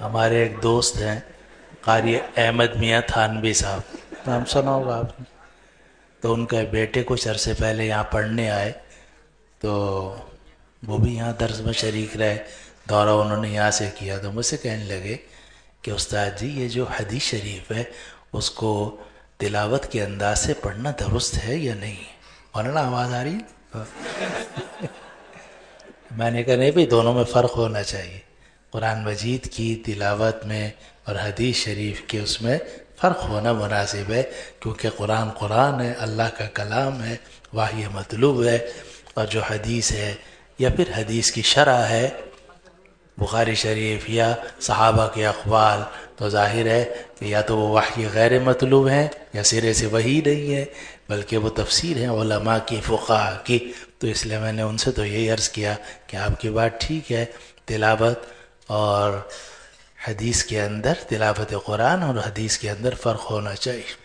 ہمارے ایک دوست ہیں قاری احمد میاں تھانوی صاحب، نام سنا ہوگا آپ نے. تو ان کے بیٹے کچھ عرصے پہلے یہاں پڑھنے آئے، تو وہ بھی یہاں درس میں شریک رہے، دورہ انہوں نے یہاں سے کیا. تو مجھ سے کہنے لگے کہ استاد جی یہ جو حدیث شریف ہے اس کو تلاوت کے انداز سے پڑھنا درست ہے یا نہیں؟ مولانا آواز آ رہی ہے؟ میں نے کہا نہیں بھائی، دونوں میں فرق ہونا چاہیے. قرآن مجید کی تلاوت میں اور حدیث شریف کے اس میں فرق ہونا مناسب ہے، کیونکہ قرآن ہے، اللہ کا کلام ہے، وحی مطلوب ہے. اور جو حدیث ہے یا پھر حدیث کی شرح ہے، بخاری شریف یا صحابہ کے اقوال، تو ظاہر ہے کہ یا تو وہ وحی غیر مطلوب ہیں یا سرے سے وحی نہیں ہے، بلکہ وہ تفسیر ہیں علماء کی، فقہاء کی. تو اس لیے میں نے ان سے تو یہی عرض کیا کہ آپ کی بات ٹھیک ہے، تلاوت اور حدیث کے اندر، تلاوت قرآن اور حدیث کے اندر فرق ہونا چاہیے.